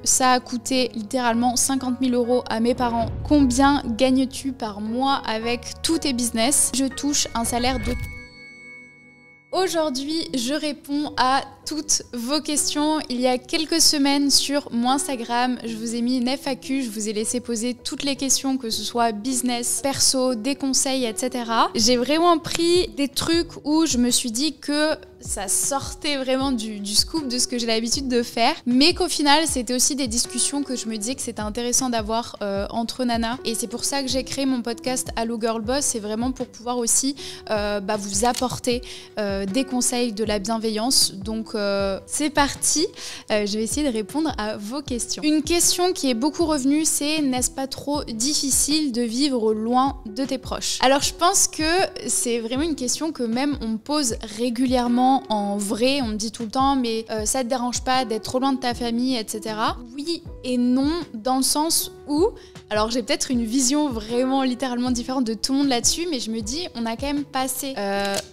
ça a coûté littéralement 50 000 € à mes parents. Combien gagnes-tu par mois avec tous tes business? Je touche un salaire de... Aujourd'hui, je réponds à toutes vos questions. Il y a quelques semaines sur mon Instagram, je vous ai mis une FAQ, je vous ai laissé poser toutes les questions, que ce soit business, perso, des conseils, etc. J'ai vraiment pris des trucs où je me suis dit que ça sortait vraiment du scoop de ce que j'ai l'habitude de faire, mais qu'au final, c'était aussi des discussions que je me disais que c'était intéressant d'avoir entre nanas. Et c'est pour ça que j'ai créé mon podcast Allo Girl Boss, c'est vraiment pour pouvoir aussi vous apporter des conseils, de la bienveillance. Donc c'est parti, je vais essayer de répondre à vos questions. Une question qui est beaucoup revenue, c'est: n'est-ce pas trop difficile de vivre loin de tes proches? Alors je pense que c'est vraiment une question que même on me pose régulièrement en vrai. On me dit tout le temps: mais ça te dérange pas d'être trop loin de ta famille, etc. Oui et non, dans le sens où, alors j'ai peut-être une vision vraiment littéralement différente de tout le monde là-dessus, mais je me dis, on a quand même passé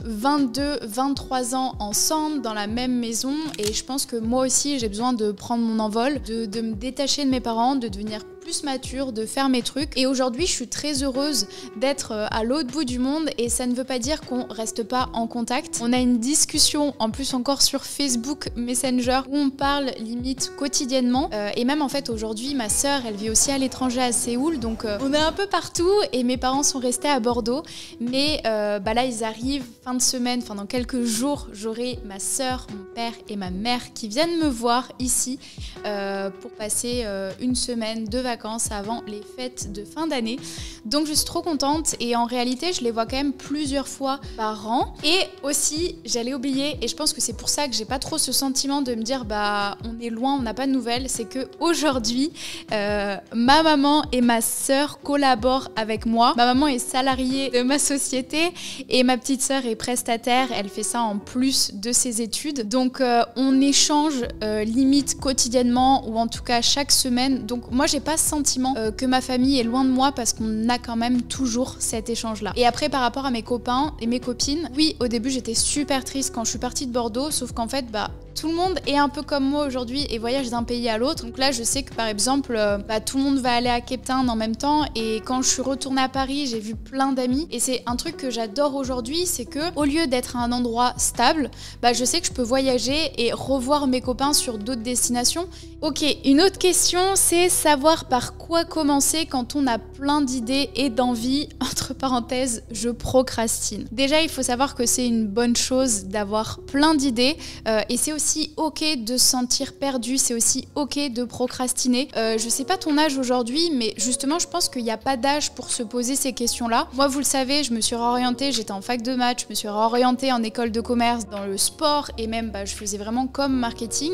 22, 23 ans ensemble dans la même maison, et je pense que moi aussi j'ai besoin de prendre mon envol, de me détacher de mes parents, de devenir plus mature, de faire mes trucs. Et aujourd'hui, je suis très heureuse d'être à l'autre bout du monde, et ça ne veut pas dire qu'on reste pas en contact. On a une discussion en plus encore sur Facebook Messenger où on parle limite quotidiennement, et même en fait aujourd'hui ma sœur, elle vit aussi à l'étranger à Séoul, donc on est un peu partout, et mes parents sont restés à Bordeaux, mais là ils arrivent fin de semaine, enfin dans quelques jours, j'aurai ma sœur, mon père et ma mère qui viennent me voir ici pour passer une semaine de vacances avant les fêtes de fin d'année. Donc je suis trop contente, et en réalité je les vois quand même plusieurs fois par an. Et aussi, j'allais oublier, et je pense que c'est pour ça que j'ai pas trop ce sentiment de me dire on est loin, on n'a pas de nouvelles, c'est que aujourd'hui ma maman et ma sœur collaborent avec moi. Ma maman est salariée de ma société et ma petite sœur est prestataire, elle fait ça en plus de ses études. Donc on échange limite quotidiennement, ou en tout cas chaque semaine. Donc moi j'ai pas ce sentiment que ma famille est loin de moi, parce qu'on a quand même toujours cet échange là. Et après, par rapport à mes copains et mes copines, oui, au début j'étais super triste quand je suis partie de Bordeaux, sauf qu'en fait tout le monde est un peu comme moi aujourd'hui et voyage d'un pays à l'autre. Donc là, je sais que par exemple, tout le monde va aller à Cape Town en même temps. Et quand je suis retournée à Paris, j'ai vu plein d'amis. Et c'est un truc que j'adore aujourd'hui, c'est que au lieu d'être à un endroit stable, je sais que je peux voyager et revoir mes copains sur d'autres destinations. Ok, une autre question, c'est savoir par quoi commencer quand on a plein d'idées et d'envies. Entre parenthèses, je procrastine. Déjà, il faut savoir que c'est une bonne chose d'avoir plein d'idées, et c'est aussi ok de se sentir perdu, c'est aussi ok de procrastiner. Je sais pas ton âge aujourd'hui, mais justement, je pense qu'il n'y a pas d'âge pour se poser ces questions-là. Moi, vous le savez, je me suis réorientée, j'étais en fac de maths, je me suis réorientée en école de commerce, dans le sport, et même je faisais vraiment comme marketing.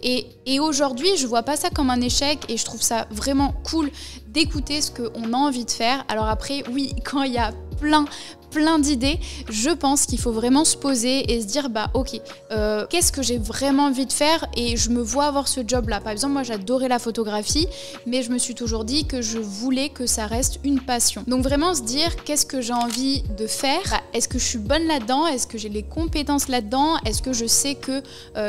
Et aujourd'hui, je vois pas ça comme un échec, et je trouve ça vraiment cool d'écouter ce qu'on a envie de faire. Alors après, oui, quand il y a plein d'idées, je pense qu'il faut vraiment se poser et se dire ok, qu'est-ce que j'ai vraiment envie de faire, et je me vois avoir ce job là. Par exemple, moi j'adorais la photographie, mais je me suis toujours dit que je voulais que ça reste une passion. Donc vraiment se dire qu'est-ce que j'ai envie de faire, est-ce que je suis bonne là-dedans, est-ce que j'ai les compétences là-dedans, est-ce que je sais que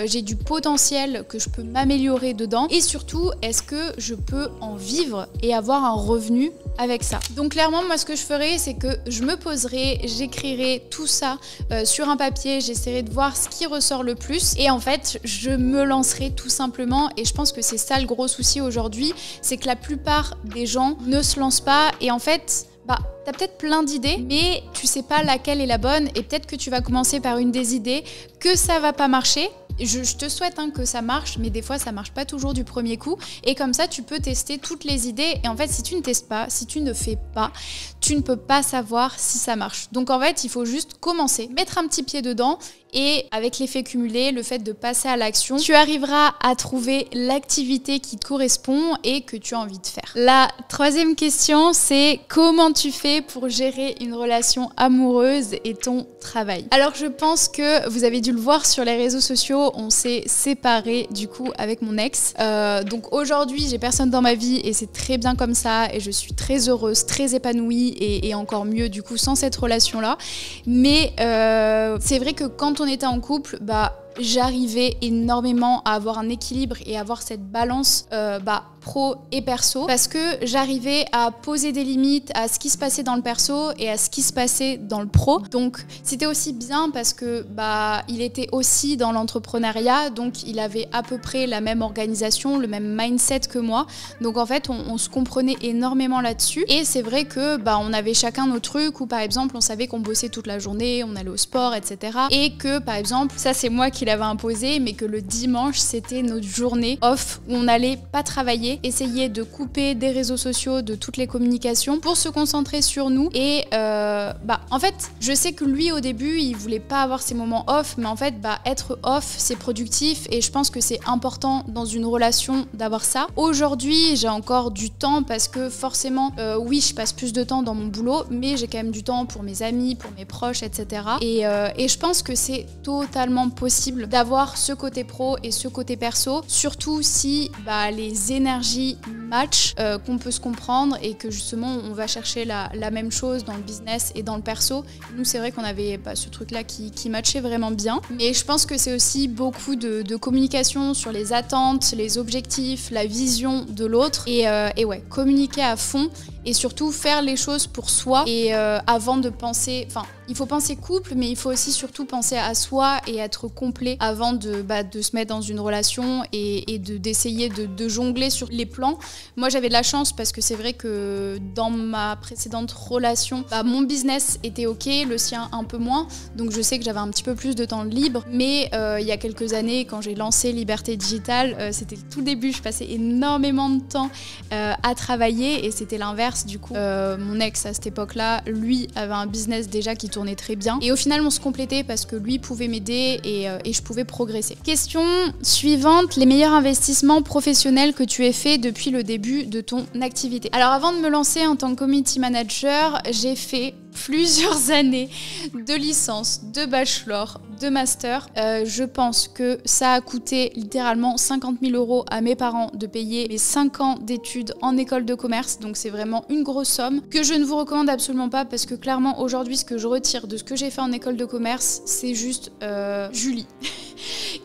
j'ai du potentiel, que je peux m'améliorer dedans, et surtout est-ce que je peux en vivre et avoir un revenu avec ça. Donc clairement, moi ce que je ferais, c'est que je me poserai, j'écrirai tout ça sur un papier, j'essaierai de voir ce qui ressort le plus, et en fait je me lancerai tout simplement. Et je pense que c'est ça le gros souci aujourd'hui, c'est que la plupart des gens ne se lancent pas, et en fait t'as peut-être plein d'idées, mais tu sais pas laquelle est la bonne, et peut-être que tu vas commencer par une des idées, que ça va pas marcher. Je te souhaite que ça marche, mais des fois ça marche pas toujours du premier coup, et comme ça tu peux tester toutes les idées. Et en fait, si tu ne testes pas, si tu ne fais pas, tu ne peux pas savoir si ça marche. Donc en fait, il faut juste commencer, mettre un petit pied dedans, et avec l'effet cumulé, le fait de passer à l'action, tu arriveras à trouver l'activité qui te correspond et que tu as envie de faire. La troisième question, c'est comment tu fais pour gérer une relation amoureuse et ton travail? Alors je pense que vous avez dû le voir sur les réseaux sociaux, on s'est séparés du coup avec mon ex. Donc aujourd'hui, j'ai personne dans ma vie, et c'est très bien comme ça, et je suis très heureuse, très épanouie, et encore mieux du coup sans cette relation-là. Mais c'est vrai que quand on était en couple, j'arrivais énormément à avoir un équilibre et avoir cette balance pro et perso, parce que j'arrivais à poser des limites à ce qui se passait dans le perso et à ce qui se passait dans le pro. Donc c'était aussi bien parce que il était aussi dans l'entrepreneuriat, donc il avait à peu près la même organisation, le même mindset que moi. Donc en fait on se comprenait énormément là-dessus, et c'est vrai que on avait chacun nos trucs, où par exemple on savait qu'on bossait toute la journée, on allait au sport, etc. Et que par exemple, ça c'est moi qui l'avais imposé, mais que le dimanche c'était notre journée off où on n'allait pas travailler, essayer de couper des réseaux sociaux, de toutes les communications pour se concentrer sur nous. Et en fait je sais que lui au début il voulait pas avoir ces moments off, mais en fait être off c'est productif, et je pense que c'est important dans une relation d'avoir ça. Aujourd'hui j'ai encore du temps parce que forcément oui je passe plus de temps dans mon boulot, mais j'ai quand même du temps pour mes amis, pour mes proches, etc. Et je pense que c'est totalement possible d'avoir ce côté pro et ce côté perso, surtout si les énergies matchent, qu'on peut se comprendre et que justement on va chercher la même chose dans le business et dans le perso. Nous c'est vrai qu'on avait ce truc là qui matchait vraiment bien, mais je pense que c'est aussi beaucoup de communication sur les attentes, les objectifs, la vision de l'autre, et ouais, communiquer à fond et surtout faire les choses pour soi, et avant de penser, il faut penser couple, mais il faut aussi surtout penser à soi et être complet avant de se mettre dans une relation et d'essayer de jongler sur les plans. Moi j'avais de la chance parce que c'est vrai que dans ma précédente relation, mon business était ok, le sien un peu moins, donc je sais que j'avais un petit peu plus de temps libre, mais il y a quelques années quand j'ai lancé Liberté Digitale, c'était le tout début, je passais énormément de temps à travailler, et c'était l'inverse. Du coup, mon ex à cette époque-là, lui avait un business déjà qui tournait très bien, et au final on se complétait parce que lui pouvait m'aider et je pouvais progresser. Question suivante, les meilleurs investissements professionnels que tu aies fait depuis le début de ton activité. Alors avant de me lancer en tant que community manager, j'ai fait plusieurs années de licence, de bachelor, de master. Je pense que ça a coûté littéralement 50 000 € à mes parents de payer mes 5 ans d'études en école de commerce, donc c'est vraiment une grosse somme que je ne vous recommande absolument pas, parce que clairement aujourd'hui ce que je retire de ce que j'ai fait en école de commerce, c'est juste Julie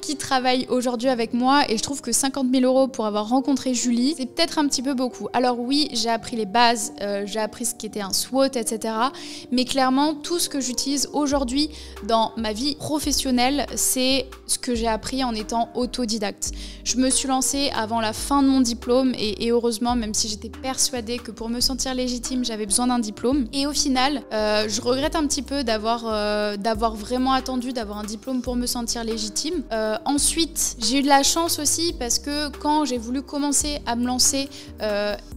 qui travaille aujourd'hui avec moi, et je trouve que 50 000 € pour avoir rencontré Julie, c'est peut-être un petit peu beaucoup. Alors oui, j'ai appris les bases, j'ai appris ce qu'était un SWOT, etc. Mais clairement, tout ce que j'utilise aujourd'hui dans ma vie professionnelle, c'est ce que j'ai appris en étant autodidacte. Je me suis lancée avant la fin de mon diplôme, et heureusement, même si j'étais persuadée que pour me sentir légitime, j'avais besoin d'un diplôme. Et au final, je regrette un petit peu d'avoir vraiment attendu d'avoir un diplôme pour me sentir légitime. Ensuite, j'ai eu de la chance aussi parce que quand j'ai voulu commencer à me lancer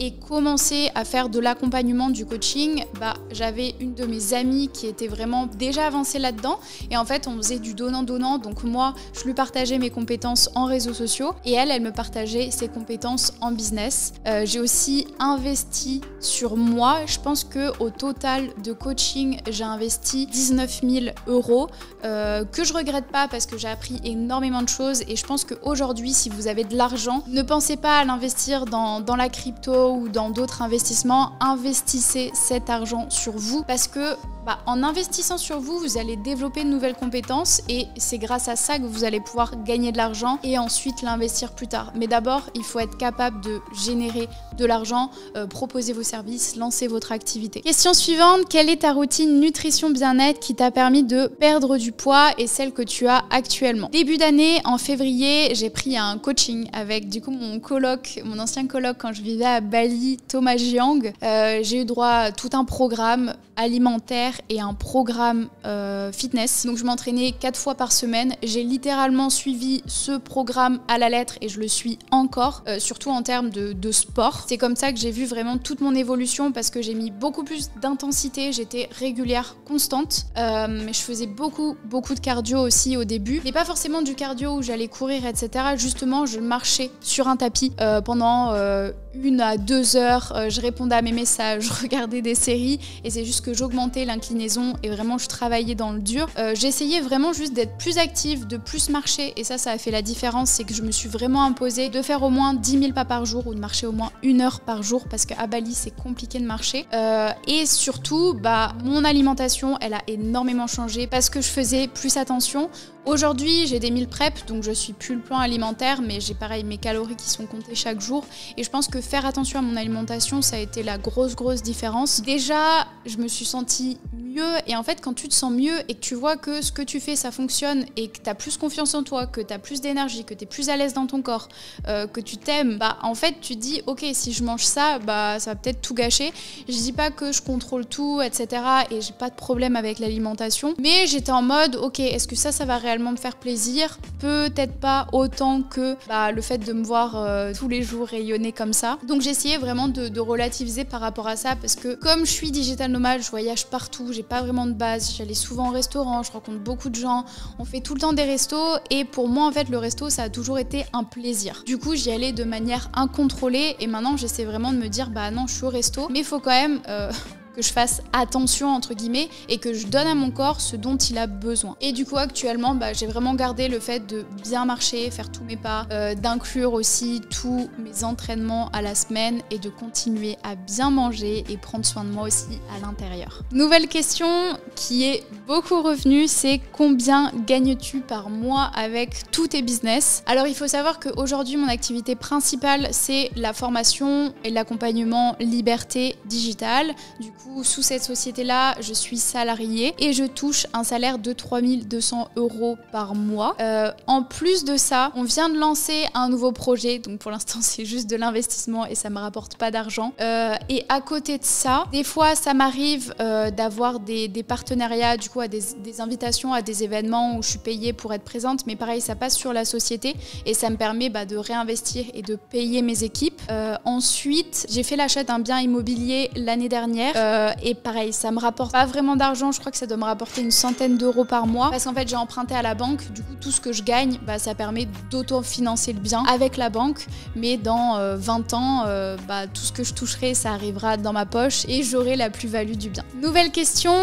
et commencer à faire de l'accompagnement, du coaching, j'avais une de mes amies qui était vraiment déjà avancée là-dedans, et en fait on faisait du donnant-donnant, donc moi je lui partageais mes compétences en réseaux sociaux et elle me partageait ses compétences en business. J'ai aussi investi sur moi, je pense qu'au total de coaching j'ai investi 19 000 € que je regrette pas parce que j'ai appris énormément de choses, et je pense qu'aujourd'hui si vous avez de l'argent, ne pensez pas à l'investir dans la crypto ou dans d'autres investissements, investissez cet argent sur vous, parce que en investissant sur vous, vous allez développer de nouvelles compétences, et c'est grâce à ça que vous allez pouvoir gagner de l'argent et ensuite l'investir plus tard. Mais d'abord, il faut être capable de générer de l'argent, proposer vos services, lancer votre activité. Question suivante, quelle est ta routine nutrition bien-être qui t'a permis de perdre du poids et celle que tu as actuellement? Début d'année, en février, j'ai pris un coaching avec du coup mon ancien coloc quand je vivais à Bali, Thomas Jiang. J'ai eu droit à tout un programme alimentaire et un programme fitness. Donc je m'entraînais 4 fois par semaine. J'ai littéralement suivi ce programme à la lettre et je le suis encore, surtout en termes de sport. C'est comme ça que j'ai vu vraiment toute mon évolution parce que j'ai mis beaucoup plus d'intensité, j'étais régulière, constante. Mais je faisais beaucoup de cardio aussi au début. Mais pas forcément du cardio où j'allais courir, etc. Justement, je marchais sur un tapis pendant 1 à 2 heures. Je répondais à mes messages, je regardais des séries et c'est juste que j'augmentais l'inclinaison et vraiment je travaillais dans le dur. J'essayais vraiment juste d'être plus active, de plus marcher et ça a fait la différence. C'est que je me suis vraiment imposée de faire au moins 10 000 pas par jour ou de marcher au moins 1 heure par jour parce qu'à Bali c'est compliqué de marcher. Et surtout, mon alimentation elle a énormément changé parce que je faisais plus attention. Aujourd'hui, Aujourd'hui, j'ai des meal prep, donc je suis plus le plan alimentaire, mais j'ai pareil mes calories qui sont comptées chaque jour. Et je pense que faire attention à mon alimentation, ça a été la grosse différence. Déjà, je me suis sentie mieux. Et en fait, quand tu te sens mieux et que tu vois que ce que tu fais, ça fonctionne et que tu as plus confiance en toi, que tu as plus d'énergie, que tu es plus à l'aise dans ton corps, que tu t'aimes, bah en fait, tu te dis, ok, si je mange ça, bah ça va peut-être tout gâcher. Je dis pas que je contrôle tout, etc. Et j'ai pas de problème avec l'alimentation. Mais j'étais en mode, ok, est-ce que ça va réellement me faire plaisir? Peut-être pas autant que le fait de me voir tous les jours rayonner comme ça. Donc j'ai essayé vraiment de relativiser par rapport à ça parce que comme je suis digital nomade, je voyage partout, j'ai pas vraiment de base, j'allais souvent au restaurant, je rencontre beaucoup de gens, on fait tout le temps des restos et pour moi en fait le resto ça a toujours été un plaisir. Du coup j'y allais de manière incontrôlée et maintenant j'essaie vraiment de me dire bah non je suis au resto mais il faut quand même que je fasse attention entre guillemets et que je donne à mon corps ce dont il a besoin. Et du coup actuellement j'ai vraiment gardé le fait de bien marcher, faire tous mes pas, d'inclure aussi tous mes entraînements à la semaine et de continuer à bien manger et prendre soin de moi aussi à l'intérieur. Nouvelle question qui est beaucoup revenue, c'est combien gagnes-tu par mois avec tous tes business? Alors il faut savoir qu'aujourd'hui mon activité principale c'est la formation et l'accompagnement liberté digitale. Du coup sous cette société-là, je suis salariée et je touche un salaire de 3 200 € par mois. En plus de ça, on vient de lancer un nouveau projet, donc pour l'instant c'est juste de l'investissement et ça me rapporte pas d'argent. Et à côté de ça, des fois ça m'arrive d'avoir des partenariats, du coup à des invitations à des événements où je suis payée pour être présente, mais pareil ça passe sur la société et ça me permet de réinvestir et de payer mes équipes. Ensuite, j'ai fait l'achat d'un bien immobilier l'année dernière. Et pareil, ça me rapporte pas vraiment d'argent, je crois que ça doit me rapporter une centaine d'euros par mois parce qu'en fait j'ai emprunté à la banque, du coup tout ce que je gagne, ça permet d'autofinancer le bien avec la banque, mais dans 20 ans, tout ce que je toucherai, ça arrivera dans ma poche et j'aurai la plus-value du bien. Nouvelle question,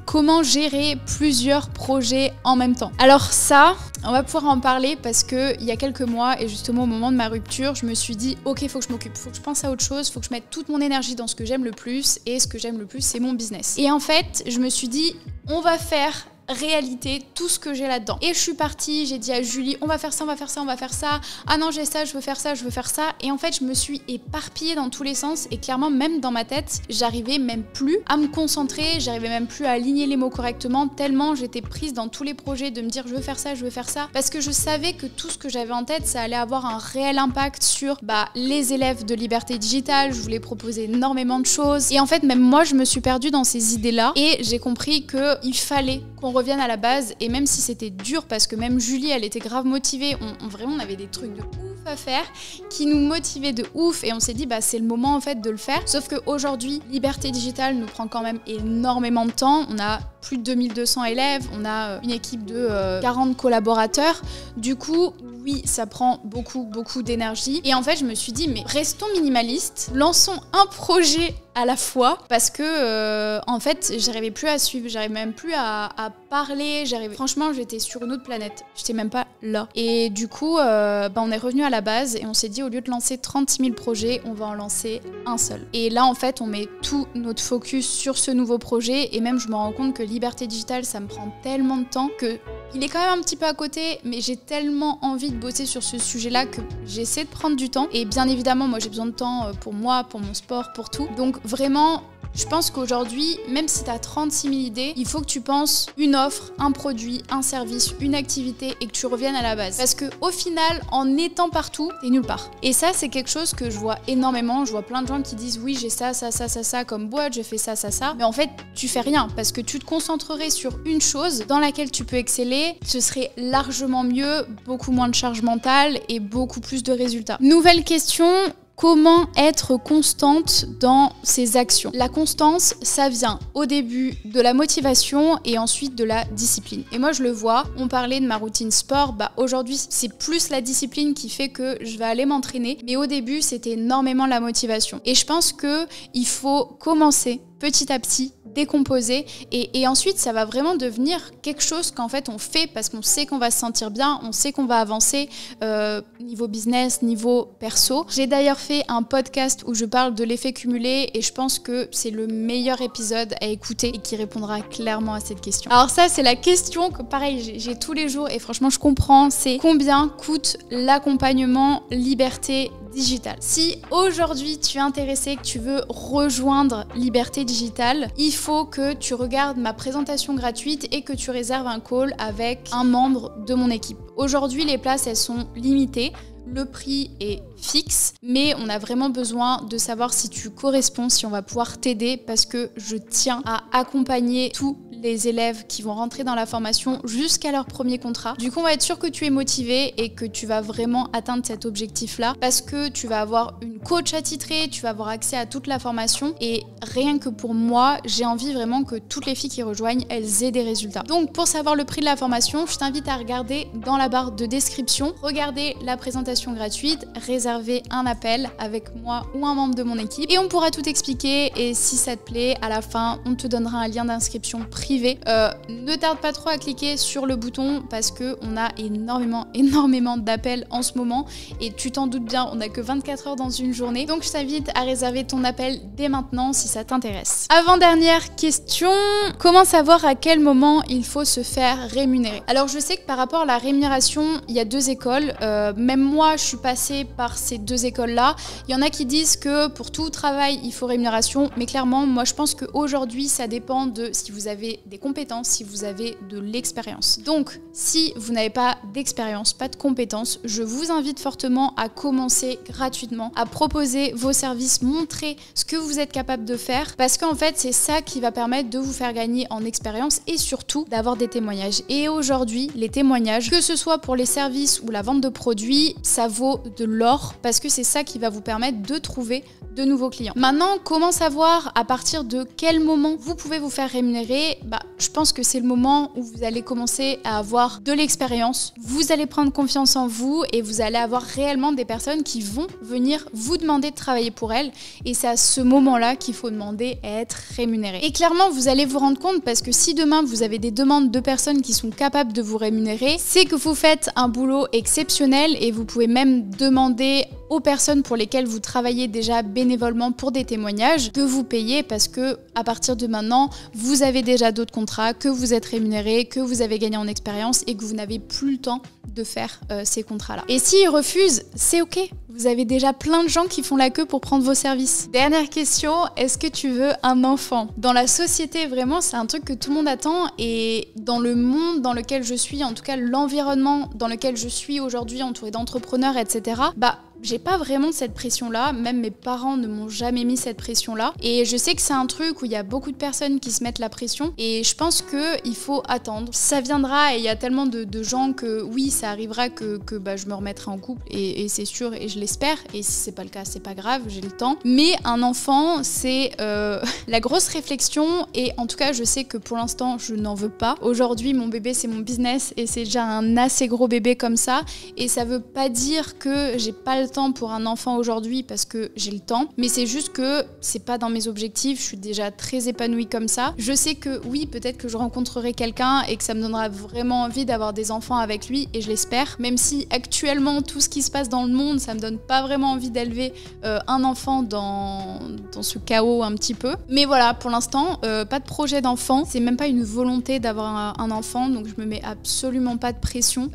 comment gérer plusieurs projets en même temps? Alors ça, on va pouvoir en parler parce que il y a quelques mois et justement au moment de ma rupture, je me suis dit ok, faut que je m'occupe, faut que je pense à autre chose, faut que je mette toute mon énergie dans ce que j'aime le plus et ce que j'aime le plus c'est mon business. Et en fait, je me suis dit on va faire réalité tout ce que j'ai là-dedans. Et je suis partie, j'ai dit à Julie on va faire ça, on va faire ça, on va faire ça. Ah non j'ai ça, je veux faire ça, je veux faire ça. Et en fait je me suis éparpillée dans tous les sens et clairement même dans ma tête, j'arrivais même plus à me concentrer, j'arrivais même plus à aligner les mots correctement tellement j'étais prise dans tous les projets de me dire je veux faire ça, je veux faire ça. Parce que je savais que tout ce que j'avais en tête, ça allait avoir un réel impact sur les élèves de Liberté Digitale. Je voulais proposer énormément de choses. Et en fait même moi je me suis perdue dans ces idées-là et j'ai compris qu'il fallait qu'on revienne à la base et même si c'était dur parce que même Julie elle était grave motivée, vraiment on avait des trucs de ouf à faire qui nous motivaient de ouf et on s'est dit c'est le moment en fait de le faire. Sauf qu'aujourd'hui Liberté Digitale nous prend quand même énormément de temps, on a plus de 2200 élèves, on a une équipe de 40 collaborateurs, du coup oui ça prend beaucoup d'énergie et en fait je me suis dit mais restons minimalistes, lançons un projet à la fois parce que en fait j'arrivais plus à suivre, j'arrivais même plus à parler, franchement j'étais sur une autre planète, j'étais même pas là et du coup on est revenu à la base et on s'est dit au lieu de lancer 36 000 projets on va en lancer un seul et là en fait on met tout notre focus sur ce nouveau projet et même je me rends compte que Liberté Digitale ça me prend tellement de temps que il est quand même un petit peu à côté mais j'ai tellement envie de bosser sur ce sujet là que j'essaie de prendre du temps et bien évidemment moi j'ai besoin de temps pour moi, pour mon sport, pour tout donc vraiment je pense qu'aujourd'hui, même si tu as 36 000 idées, il faut que tu penses une offre, un produit, un service, une activité et que tu reviennes à la base. Parce qu'au final, en étant partout, t'es nulle part. Et ça, c'est quelque chose que je vois énormément. Je vois plein de gens qui disent oui, j'ai ça comme boîte, je fais ça. Mais en fait, tu fais rien parce que tu te concentrerais sur une chose dans laquelle tu peux exceller. Ce serait largement mieux, beaucoup moins de charge mentale et beaucoup plus de résultats. Nouvelle question. Comment être constante dans ses actions? La constance, ça vient au début de la motivation et ensuite de la discipline. Et moi, je le vois, on parlait de ma routine sport, aujourd'hui, c'est plus la discipline qui fait que je vais aller m'entraîner. Mais au début, c'était énormément la motivation. Et je pense qu'il faut commencer petit à petit décomposer et ensuite ça va vraiment devenir quelque chose qu'en fait on fait parce qu'on sait qu'on va se sentir bien, on sait qu'on va avancer niveau business, niveau perso. J'ai d'ailleurs fait un podcast où je parle de l'effet cumulé et je pense que c'est le meilleur épisode à écouter et qui répondra clairement à cette question. Alors ça c'est la question que pareil j'ai tous les jours et franchement je comprends, c'est combien coûte l'accompagnement liberté digitale. Si aujourd'hui tu es intéressé, que tu veux rejoindre Liberté Digitale, il faut que tu regardes ma présentation gratuite et que tu réserves un call avec un membre de mon équipe. Aujourd'hui, les places, elles sont limitées. Le prix est fixe, mais on a vraiment besoin de savoir si tu corresponds, si on va pouvoir t'aider parce que je tiens à accompagner tous les élèves qui vont rentrer dans la formation jusqu'à leur premier contrat. Du coup, on va être sûr que tu es motivé et que tu vas vraiment atteindre cet objectif-là parce que tu vas avoir une coach attitrée, tu vas avoir accès à toute la formation et rien que pour moi, j'ai envie vraiment que toutes les filles qui rejoignent, elles aient des résultats. Donc, pour savoir le prix de la formation, je t'invite à regarder dans la barre de description, regarder la présentation gratuite, réserver un appel avec moi ou un membre de mon équipe et on pourra tout expliquer et si ça te plaît, à la fin, on te donnera un lien d'inscription privé. Ne tarde pas trop à cliquer sur le bouton parce qu'on a énormément d'appels en ce moment et tu t'en doutes bien, on n'a que 24 heures dans une journée. Donc je t'invite à réserver ton appel dès maintenant si ça t'intéresse. Avant-dernière question, comment savoir à quel moment il faut se faire rémunérer? Alors je sais que par rapport à la rémunération, il y a deux écoles. Même moi, je suis passée par ces deux écoles-là. Il y en a qui disent que pour tout travail, il faut rémunération. Mais clairement, moi, je pense qu'aujourd'hui, ça dépend de si vous avez des compétences, si vous avez de l'expérience. Donc, si vous n'avez pas d'expérience, pas de compétences, je vous invite fortement à commencer gratuitement, à proposer vos services, montrer ce que vous êtes capable de faire. Parce qu'en fait, c'est ça qui va permettre de vous faire gagner en expérience et surtout d'avoir des témoignages. Et aujourd'hui, les témoignages, que ce soit pour les services ou la vente de produits, ça vaut de l'or parce que c'est ça qui va vous permettre de trouver de nouveaux clients. Maintenant, comment savoir à partir de quel moment vous pouvez vous faire rémunérer? Je pense que c'est le moment où vous allez commencer à avoir de l'expérience, vous allez prendre confiance en vous et vous allez avoir réellement des personnes qui vont venir vous demander de travailler pour elles et c'est à ce moment-là qu'il faut demander à être rémunéré. Et clairement, vous allez vous rendre compte parce que si demain vous avez des demandes de personnes qui sont capables de vous rémunérer, c'est que vous faites un boulot exceptionnel et vous pouvez même demander aux personnes pour lesquelles vous travaillez déjà bénévolement pour des témoignages de vous payer parce que à partir de maintenant, vous avez déjà d'autres contrats, que vous êtes rémunéré, que vous avez gagné en expérience et que vous n'avez plus le temps de faire ces contrats-là. Et s'ils refusent, c'est ok. Vous avez déjà plein de gens qui font la queue pour prendre vos services. Dernière question, est-ce que tu veux un enfant? Dans la société, vraiment, c'est un truc que tout le monde attend et dans le monde dans lequel je suis, en tout cas l'environnement dans lequel je suis aujourd'hui, entourée d'entrepreneurs, etc., j'ai pas vraiment cette pression-là, même mes parents ne m'ont jamais mis cette pression-là. Et je sais que c'est un truc où il y a beaucoup de personnes qui se mettent la pression et je pense qu'il faut attendre. Ça viendra et il y a tellement de gens que oui, ça arrivera que je me remettrai en couple et c'est sûr et je l'espère. Et si c'est pas le cas, c'est pas grave, j'ai le temps. Mais un enfant, c'est la grosse réflexion et en tout cas, je sais que pour l'instant, je n'en veux pas. Aujourd'hui, mon bébé, c'est mon business et c'est déjà un assez gros bébé comme ça. Et ça veut pas dire que j'ai pas le temps pour un enfant aujourd'hui parce que j'ai le temps, mais c'est juste que c'est pas dans mes objectifs, je suis déjà très épanouie comme ça. Je sais que oui, peut-être que je rencontrerai quelqu'un et que ça me donnera vraiment envie d'avoir des enfants avec lui et je l'espère, même si actuellement tout ce qui se passe dans le monde, ça me donne pas vraiment envie d'élever un enfant dans ce chaos un petit peu. Mais voilà, pour l'instant, pas de projet d'enfant, c'est même pas une volonté d'avoir un enfant, donc je me mets absolument pas de pression.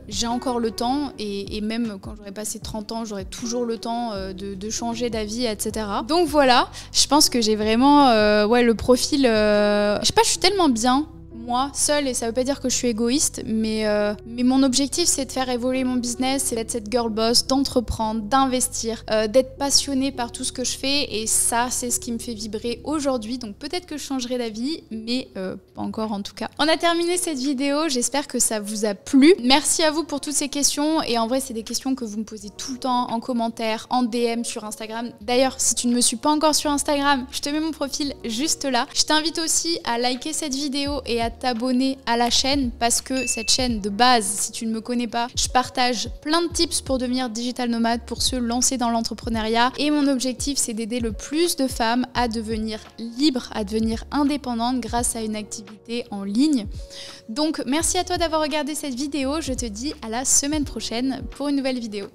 J'ai encore le temps et même quand j'aurai passé 30 ans, j'aurai toujours le temps de changer d'avis, etc. Donc voilà, je pense que j'ai vraiment le profil... je sais pas, je suis tellement bien moi seule et ça veut pas dire que je suis égoïste mais mon objectif c'est de faire évoluer mon business, c'est d'être cette girl boss, d'entreprendre, d'investir, d'être passionnée par tout ce que je fais et ça c'est ce qui me fait vibrer aujourd'hui, donc peut-être que je changerai d'avis mais pas encore en tout cas. On a terminé cette vidéo, j'espère que ça vous a plu. Merci à vous pour toutes ces questions et en vrai c'est des questions que vous me posez tout le temps en commentaire, en DM sur Instagram. D'ailleurs si tu ne me suis pas encore sur Instagram, je te mets mon profil juste là. Je t'invite aussi à liker cette vidéo et à à t'abonner à la chaîne parce que cette chaîne de base, si tu ne me connais pas, je partage plein de tips pour devenir digital nomade, pour se lancer dans l'entrepreneuriat. Et mon objectif, c'est d'aider le plus de femmes à devenir libres, à devenir indépendantes grâce à une activité en ligne. Donc merci à toi d'avoir regardé cette vidéo. Je te dis à la semaine prochaine pour une nouvelle vidéo.